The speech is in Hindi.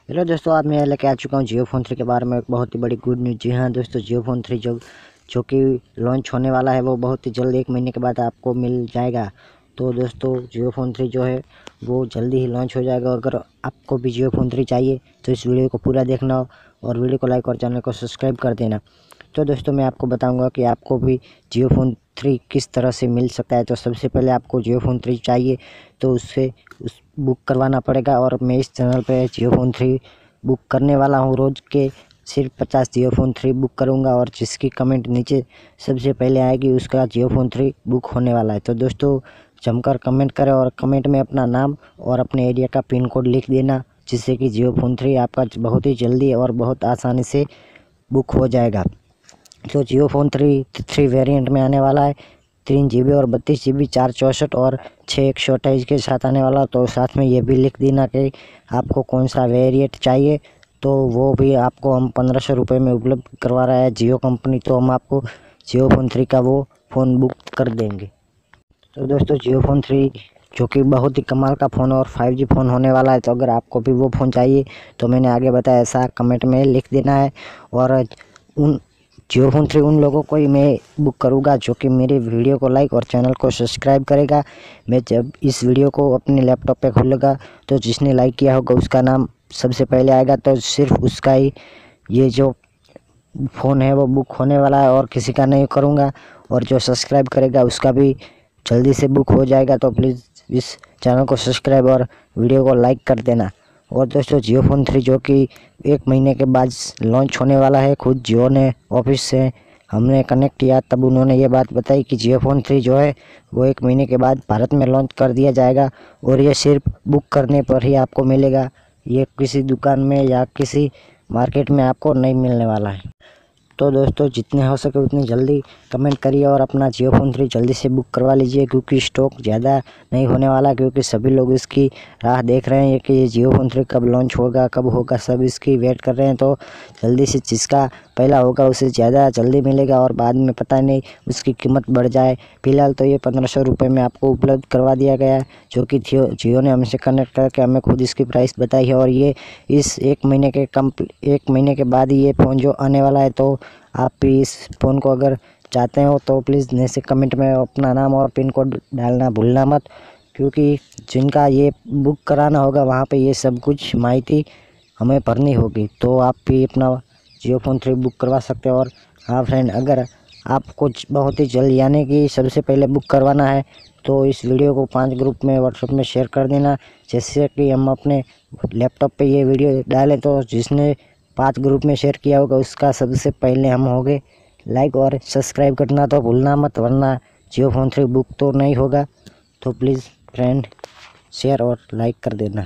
हेलो दोस्तों, आज मैं लेके आ चुका हूँ जियो फोन 3 के बारे में एक बहुत ही बड़ी गुड न्यूज़। जी हाँ दोस्तों, जियो फोन 3 जो कि लॉन्च होने वाला है वो बहुत ही जल्द 1 महीने के बाद आपको मिल जाएगा। तो दोस्तों, जियो फोन 3 जो है वो जल्दी ही लॉन्च हो जाएगा। अगर आपको भी जियो फोन 3 चाहिए तो इस वीडियो को पूरा देखना और वीडियो को लाइक और चैनल को सब्सक्राइब कर देना। तो दोस्तों, मैं आपको बताऊँगा कि आपको भी जियो फोन 3 किस तरह से मिल सकता है। तो सबसे पहले आपको जियो फोन 3 चाहिए तो उससे बुक करवाना पड़ेगा। और मैं इस चैनल पे जियो फोन 3 बुक करने वाला हूँ। रोज़ के सिर्फ 50 जियो फोन 3 बुक करूँगा और जिसकी कमेंट नीचे सबसे पहले आएगी उसका जियो फोन 3 बुक होने वाला है। तो दोस्तों, जमकर कमेंट करें और कमेंट में अपना नाम और अपने एरिया का पिन कोड लिख देना, जिससे कि जियो फोन 3 आपका बहुत ही जल्दी और बहुत आसानी से बुक हो जाएगा। तो जियो फोन 3 वेरिएंट में आने वाला है। 3 GB और 32 GB 464 और 6 128 के साथ आने वाला। तो साथ में ये भी लिख देना कि आपको कौन सा वेरिएंट चाहिए, तो वो भी आपको हम 1500 रुपये में उपलब्ध करवा रहा है जियो कंपनी। तो हम आपको जियो फोन 3 का वो फ़ोन बुक कर देंगे। तो दोस्तों, जियो फोन 3 जो कि बहुत ही कमाल का फ़ोन और 5G फ़ोन होने वाला है। तो अगर आपको भी वो फ़ोन चाहिए तो मैंने आगे बताया ऐसा कमेंट में लिख देना है। और उन जियो फोन 3 उन लोगों को ही मैं बुक करूँगा जो कि मेरी वीडियो को लाइक और चैनल को सब्सक्राइब करेगा। मैं जब इस वीडियो को अपने लैपटॉप पे खोलूँगा तो जिसने लाइक किया होगा उसका नाम सबसे पहले आएगा। तो सिर्फ उसका ही ये जो फ़ोन है वो बुक होने वाला है और किसी का नहीं करूँगा। और जो सब्सक्राइब करेगा उसका भी जल्दी से बुक हो जाएगा। तो प्लीज़ इस चैनल को सब्सक्राइब और वीडियो को लाइक कर देना। और दोस्तों, जियो फोन 3 जो कि 1 महीने के बाद लॉन्च होने वाला है। खुद जियो ने ऑफिस से हमने कनेक्ट किया तब उन्होंने ये बात बताई कि जियो फोन 3 जो है वो 1 महीने के बाद भारत में लॉन्च कर दिया जाएगा और ये सिर्फ बुक करने पर ही आपको मिलेगा। ये किसी दुकान में या किसी मार्केट में आपको नहीं मिलने वाला है। तो दोस्तों, जितने हो सके उतनी जल्दी कमेंट करिए और अपना जियो फोन 3 जल्दी से बुक करवा लीजिए, क्योंकि स्टॉक ज़्यादा नहीं होने वाला। क्योंकि सभी लोग इसकी राह देख रहे हैं कि ये जियो फोन 3 कब लॉन्च होगा, कब होगा, सब इसकी वेट कर रहे हैं। तो जल्दी से जिसका पहला होगा उसे ज़्यादा जल्दी मिलेगा और बाद में पता नहीं उसकी कीमत बढ़ जाए। फिलहाल तो ये 1500 रुपये में आपको उपलब्ध करवा दिया गया है, जो कि जियो ने हमसे कनेक्ट करके हमें खुद इसकी प्राइस बताई है। और ये इस 1 महीने के बाद ही ये फ़ोन जो आने वाला है। तो आप भी इस फ़ोन को अगर चाहते हो तो प्लीज़ नीचे कमेंट में अपना नाम और पिन कोड डालना भूलना मत, क्योंकि जिनका ये बुक कराना होगा वहाँ पे ये सब कुछ माहिती हमें भरनी होगी। तो आप भी अपना जियो फोन 3 बुक करवा सकते हो। और हाँ फ्रेंड, अगर आपको बहुत ही जल्द यानी कि सबसे पहले बुक करवाना है तो इस वीडियो को 5 ग्रुप में व्हाट्सएप में शेयर कर देना, जैसे कि हम अपने लैपटॉप पे ये वीडियो डालें तो जिसने 5 ग्रुप में शेयर किया होगा उसका सबसे पहले हम होंगे। लाइक और सब्सक्राइब करना तो भूलना मत, वरना जियो फोन 3 बुक तो नहीं होगा। तो प्लीज़ फ्रेंड शेयर और लाइक कर देना।